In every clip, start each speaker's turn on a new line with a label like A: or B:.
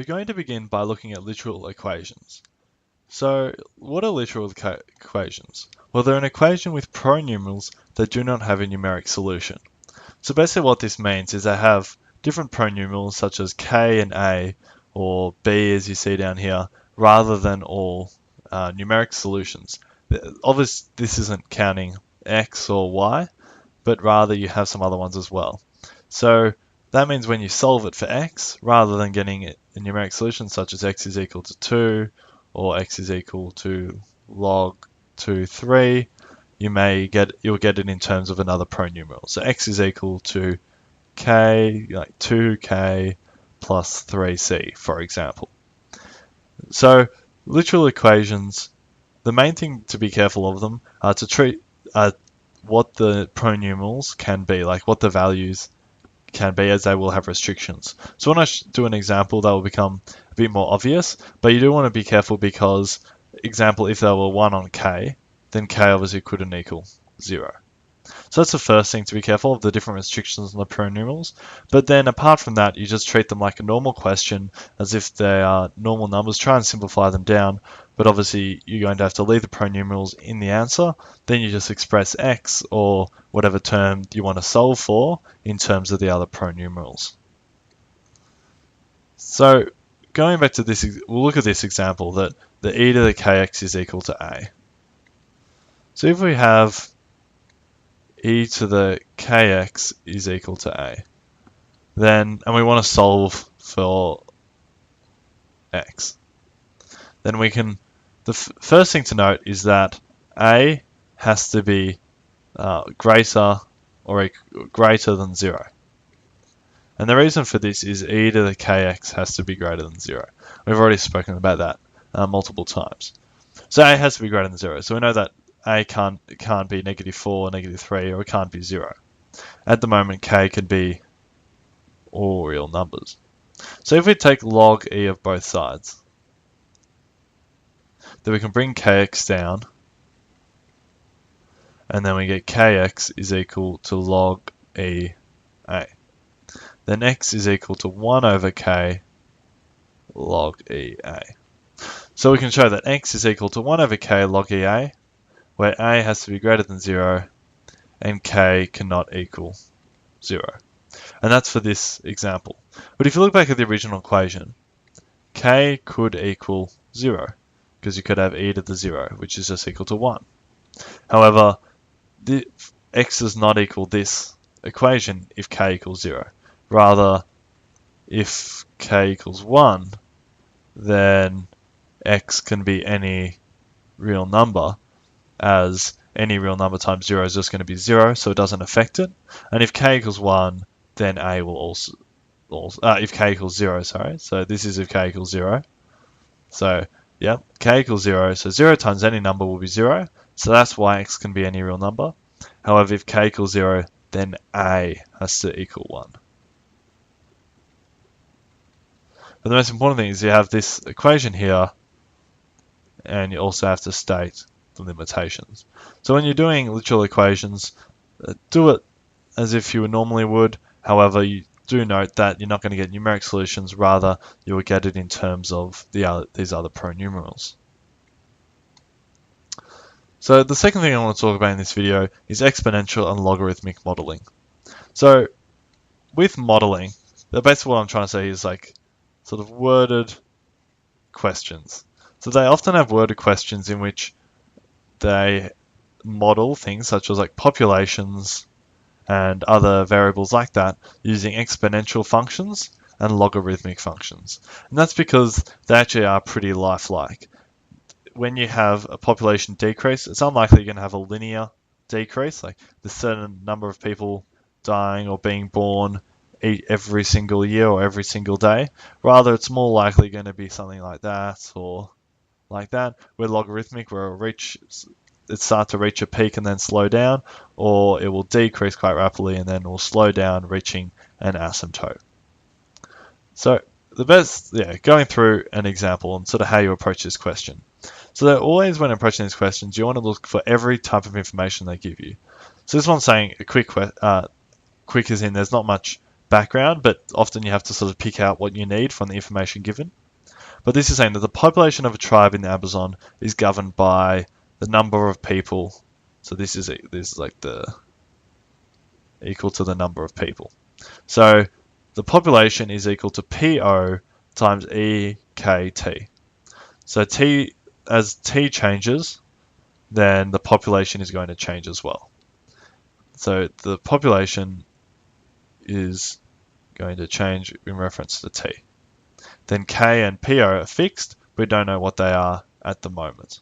A: We're going to begin by looking at literal equations. So, what are literal equations? Well, they're an equation with pronumerals that do not have a numeric solution. So basically what this means is they have different pronumerals such as k and a, or b as you see down here, rather than all numeric solutions. Obviously, this isn't counting x or y, but rather you have some other ones as well. So that means when you solve it for x, rather than getting a numeric solution such as x is equal to 2 or x is equal to log 2, 3, you'll get it in terms of another pronumeral. So x is equal to k, like 2k plus 3c, for example. So literal equations, the main thing to be careful of them are to treat what the pronumerals can be, like what the values can be, as they will have restrictions. So when I do an example, that will become a bit more obvious, but you do want to be careful because, example, if there were 1 on k, then k obviously couldn't equal 0. So that's the first thing to be careful of, the different restrictions on the pronumerals. But then apart from that, you just treat them like a normal question, as if they are normal numbers. Try and simplify them down, but obviously you're going to have to leave the pronumerals in the answer. Then you just express x or whatever term you want to solve for in terms of the other pronumerals. So going back to this, we'll look at this example that the e to the kx is equal to a. So if we have e to the kx is equal to a, and we want to solve for x, then we can, the first thing to note is that a has to be greater than 0. And the reason for this is e to the kx has to be greater than 0. We've already spoken about that multiple times. So a has to be greater than 0. So we know that a can't be -4, -3, or it can't be 0. At the moment, k can be all real numbers. So if we take log e of both sides, then we can bring kx down, and then we get kx is equal to log e a. Then x is equal to 1 over k log e a. So we can show that x is equal to 1 over k log e a, where a has to be greater than 0 and k cannot equal 0. And that's for this example. But if you look back at the original equation, k could equal 0, because you could have e to the 0, which is just equal to 1. However, x does not equal this equation if k equals 0. Rather, if k equals 1, then x can be any real number, as any real number times 0 is just going to be 0, so it doesn't affect it. And if k equals 1, then a will also if k equals 0, sorry. So this is if k equals 0. So, yeah, k equals 0, so 0 times any number will be 0. So that's why x can be any real number. However, if k equals 0, then a has to equal 1. But the most important thing is you have this equation here, and you also have to state the limitations. So when you're doing literal equations, do it as if you normally would. However, you do note that you're not going to get numeric solutions, rather you will get it in terms of these other pronumerals. So the second thing I want to talk about in this video is exponential and logarithmic modeling. So with modeling, basically what I'm trying to say is like sort of worded questions. So they often have worded questions in which they model things such as like populations and other variables like that using exponential functions and logarithmic functions. And that's because they actually are pretty lifelike. When you have a population decrease, it's unlikely you're going to have a linear decrease, like the certain number of people dying or being born every single year or every single day. Rather, it's more likely going to be something like that or like that. Where logarithmic, where it starts to reach a peak and then slow down, or it will decrease quite rapidly and then will slow down, reaching an asymptote. So the best, going through an example and sort of how you approach this question. So that always when approaching these questions, you want to look for every type of information they give you. So this one's saying a quick as in there's not much background, but often you have to sort of pick out what you need from the information given. But this is saying that the population of a tribe in the Amazon is governed by the number of people. So this is like the equal to the number of people. So the population is equal to PO times EKT. So as T changes, then the population is going to change as well. So the population is going to change in reference to T. Then K and PO are fixed. We don't know what they are at the moment.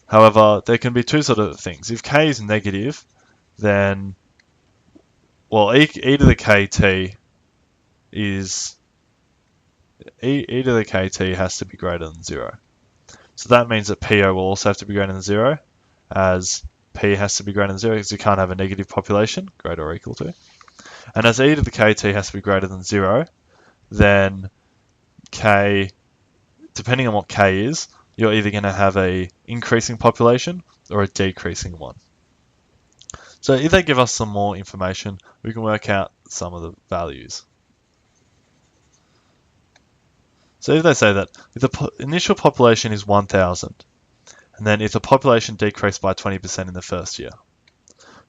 A: However, there can be two sort of things. If K is negative, then, well, e to the KT is, e to the KT has to be greater than 0. So that means that PO will also have to be greater than 0, as P has to be greater than 0 because you can't have a negative population, greater or equal to. And as e to the KT has to be greater than 0, then K, depending on what K is, you're either going to have a increasing population or a decreasing one. So if they give us some more information, we can work out some of the values. So if they say that if the initial population is 1,000, and then if the population decreased by 20% in the first year.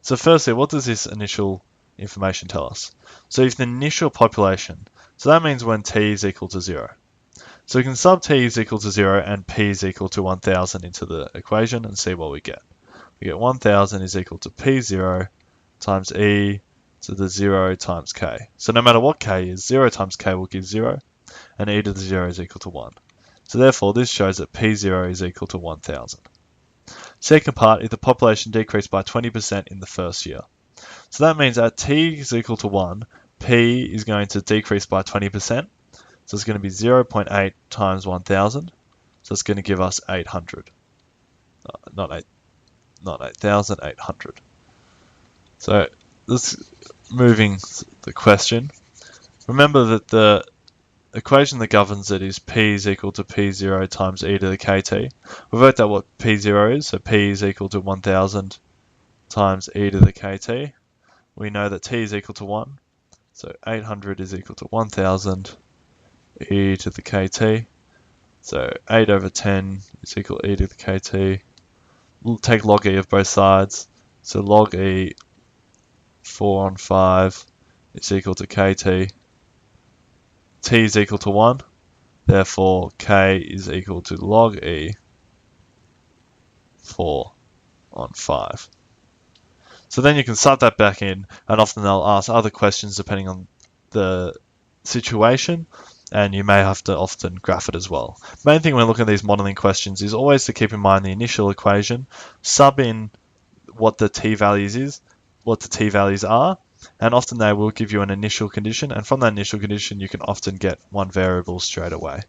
A: So firstly, what does this initial information tell us? So if the initial population, so that means when T is equal to 0. So we can sub T is equal to 0 and P is equal to 1,000 into the equation and see what we get. We get 1,000 is equal to P0 times E to the 0 times K. So no matter what K is, 0 times K will give 0, and E to the 0 is equal to 1. So therefore, this shows that P0 is equal to 1,000. Second part, if the population decreased by 20% in the first year. So that means at T is equal to 1, P is going to decrease by 20%. So it's going to be 0.8 times 1,000. So it's going to give us 800. Not 8,000, 800. So this moving the question. Remember that the equation that governs it is P is equal to P0 times E to the KT. We've worked out what P0 is, so P is equal to 1,000 times E to the KT. We know that T is equal to 1, so 800 is equal to 1,000 E to the KT. So 8 over 10 is equal to E to the KT. We'll take log E of both sides, so log E 4 on 5 is equal to KT. T is equal to 1, therefore K is equal to log E 4 on 5. So then you can sub that back in, and often they'll ask other questions depending on the situation, and you may have to often graph it as well. Main thing when looking at these modeling questions is always to keep in mind the initial equation, sub in what the t-values are, and often they will give you an initial condition, and from that initial condition you can often get one variable straight away.